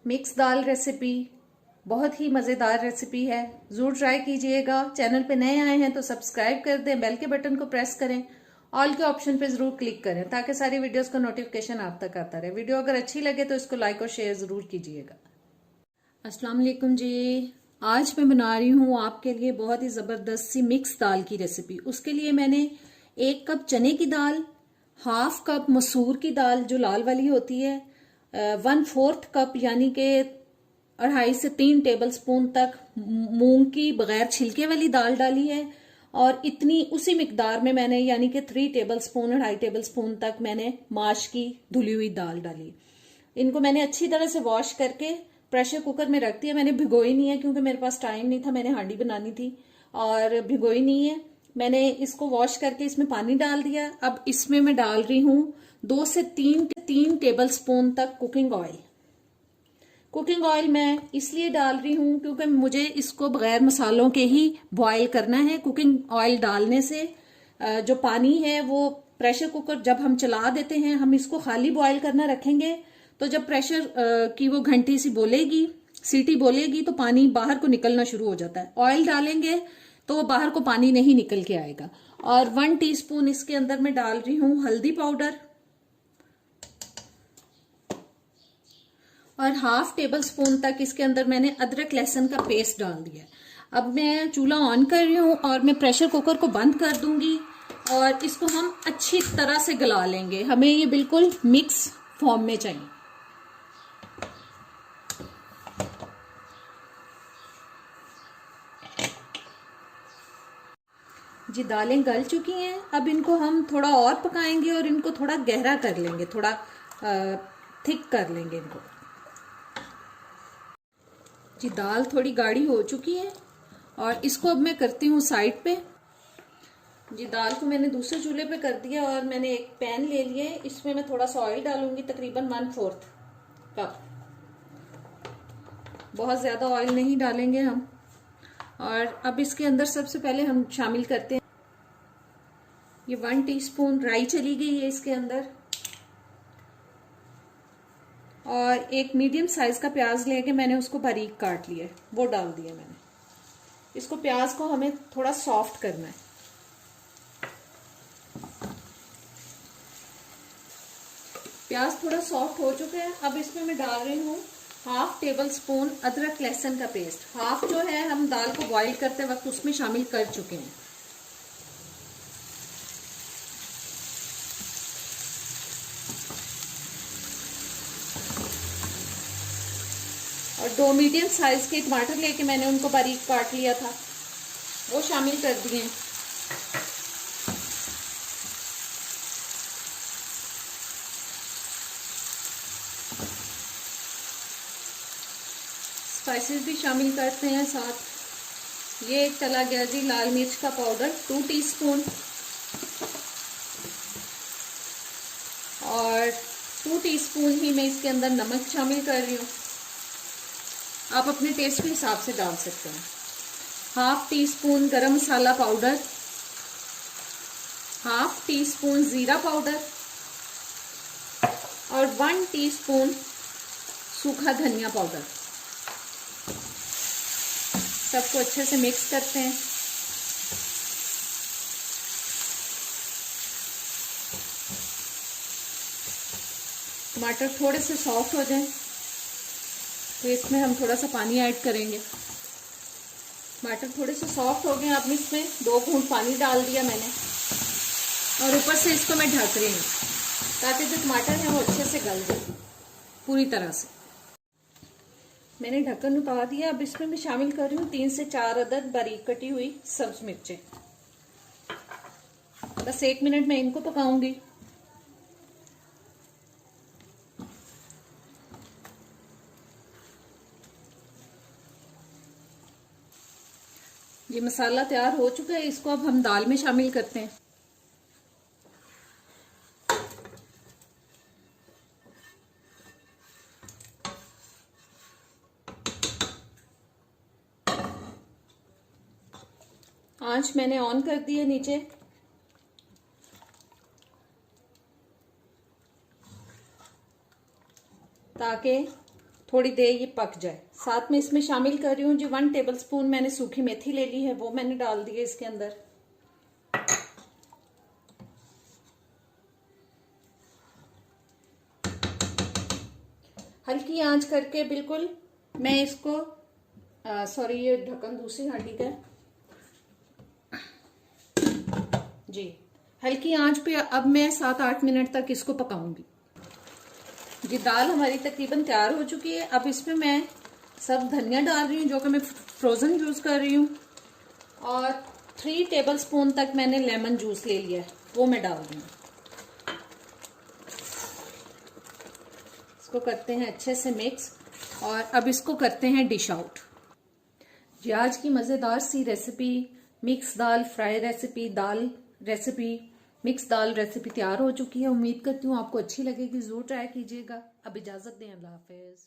Mix दाल recipe बहुत ही मज़ेदार recipe है। ज़रूर ट्राई कीजिएगा। चैनल पे नए आए हैं तो सब्सक्राइब कर दें, बेल के बटन को प्रेस करें, ऑल के ऑप्शन पे ज़रूर क्लिक करें ताकि सारी वीडियोस का नोटिफिकेशन आप तक आता रहे। वीडियो अगर अच्छी लगे तो इसको लाइक और शेयर ज़रूर कीजिएगा। अस्सलाम वालेकुम जी। आज मैं बना रही हूँ आपके लिए बहुत ही ज़बरदस्त सी मिक्स दाल की रेसिपी। उसके लिए मैंने 1 कप चने की दाल, हाफ कप मसूर की दाल जो लाल वाली होती है, 1/4 कप यानी कि 2.5 से 3 टेबल स्पून तक मूंग की बगैर छिलके वाली दाल डाली है, और इतनी उसी मिकदार में मैंने यानी कि 3 टेबल स्पून 2.5 टेबल स्पून तक मैंने माश की धुली हुई दाल डाली। इनको मैंने अच्छी तरह से वॉश करके प्रेशर कुकर में रख दिया। मैंने भिगोई नहीं है क्योंकि मेरे पास टाइम नहीं था, मैंने हांडी बनानी थी और भिगोई नहीं है। मैंने इसको वॉश करके इसमें पानी डाल दिया। अब इसमें मैं डाल रही हूँ 2 से 3 टेबल स्पून तक कुकिंग ऑयल। कुकिंग ऑयल मैं इसलिए डाल रही हूँ क्योंकि मुझे इसको बगैर मसालों के ही बॉयल करना है। कुकिंग ऑयल डालने से जो पानी है वो प्रेशर कुकर जब हम चला देते हैं, हम इसको खाली बॉयल करना रखेंगे तो जब प्रेशर की वो घंटी सी बोलेगी, सीटी बोलेगी, तो पानी बाहर को निकलना शुरू हो जाता है। ऑयल डालेंगे तो बाहर को पानी नहीं निकल के आएगा। और 1 टीस्पून इसके अंदर मैं डाल रही हूँ हल्दी पाउडर, और 1/2 टेबल स्पून तक इसके अंदर मैंने अदरक लहसुन का पेस्ट डाल दिया। अब मैं चूल्हा ऑन कर रही हूँ और मैं प्रेशर कुकर को बंद कर दूंगी और इसको हम अच्छी तरह से गला लेंगे। हमें ये बिल्कुल मिक्स फॉर्म में चाहिए। जी, दालें गल चुकी हैं। अब इनको हम थोड़ा और पकाएंगे और इनको थोड़ा गहरा कर लेंगे, थोड़ा थिक कर लेंगे इनको। जी, दाल थोड़ी गाढ़ी हो चुकी है और इसको अब मैं करती हूँ साइड पे। जी, दाल को मैंने दूसरे चूल्हे पे कर दिया और मैंने एक पैन ले लिया है। इसमें मैं थोड़ा सा ऑयल डालूंगी, तकरीबन 1/4 कप। बहुत ज्यादा ऑयल नहीं डालेंगे हम। और अब इसके अंदर सबसे पहले हम शामिल करते हैं ये 1 टीस्पून राई चली गई है इसके अंदर, और एक मीडियम साइज का प्याज लेके मैंने उसको बारीक काट लिया, वो डाल दिया मैंने। इसको प्याज को हमें थोड़ा सॉफ्ट करना है। प्याज थोड़ा सॉफ्ट हो चुका है। अब इसमें मैं डाल रही हूँ 1/2 टेबल स्पून अदरक लहसुन का पेस्ट। हाफ जो है हम दाल को बॉईल करते वक्त उसमें शामिल कर चुके हैं। और 2 मीडियम साइज के टमाटर लेके मैंने उनको बारीक काट लिया था, वो शामिल कर दिए। स्पाइसेस भी शामिल करते हैं साथ। ये चला गया जी लाल मिर्च का पाउडर 2 टीस्पून, और 2 टीस्पून ही मैं इसके अंदर नमक शामिल कर रही हूँ। आप अपने टेस्ट के हिसाब से डाल सकते हैं। 1/2 टीस्पून गरम मसाला पाउडर, 1/2 टीस्पून जीरा पाउडर, और 1 टीस्पून सूखा धनिया पाउडर। सबको अच्छे से मिक्स करते हैं। टमाटर थोड़े से सॉफ्ट हो जाएं तो इसमें हम थोड़ा सा पानी ऐड करेंगे। टमाटर थोड़े से सॉफ्ट हो गए। अब इसमें 2 घूंट पानी डाल दिया मैंने, और ऊपर से इसको मैं ढक रही हूँ ताकि जो टमाटर है वो अच्छे से गल जाए पूरी तरह से। मैंने ढक्कन उतार दिया। अब इसमें मैं शामिल कर रही हूँ 3 से 4 अदद बारीक कटी हुई सब्ज मिर्चें। बस 1 मिनट में इनको पकाऊंगी। ये मसाला तैयार हो चुका है। इसको अब हम दाल में शामिल करते हैं। आंच मैंने ऑन कर दी है नीचे। ताकि थोड़ी देर ये पक जाए। साथ में इसमें शामिल कर रही हूँ जी 1 टेबलस्पून मैंने सूखी मेथी ले ली है, वो मैंने डाल दी है इसके अंदर। हल्की आंच करके बिल्कुल मैं इसको सॉरी ये ढक्कन दूसरी हांडी का जी, हल्की आंच पे अब मैं 7-8 मिनट तक इसको पकाऊंगी जी। दाल हमारी तकरीबन तैयार हो चुकी है। अब इसमें मैं सब धनिया डाल रही हूँ जो कि मैं फ्रोजन यूज कर रही हूँ, और 3 टेबलस्पून तक मैंने लेमन जूस ले लिया है, वो मैं डाल रही हूँ। इसको करते हैं अच्छे से मिक्स, और अब इसको करते हैं डिश आउट जी। आज की मज़ेदार सी रेसिपी मिक्स दाल फ्राई रेसिपी, दाल रेसिपी मिक्स दाल रेसिपी तैयार हो चुकी है। उम्मीद करती हूँ आपको अच्छी लगेगी, जरूर ट्राई कीजिएगा। अब इजाजत दें, अल्लाह हाफिज।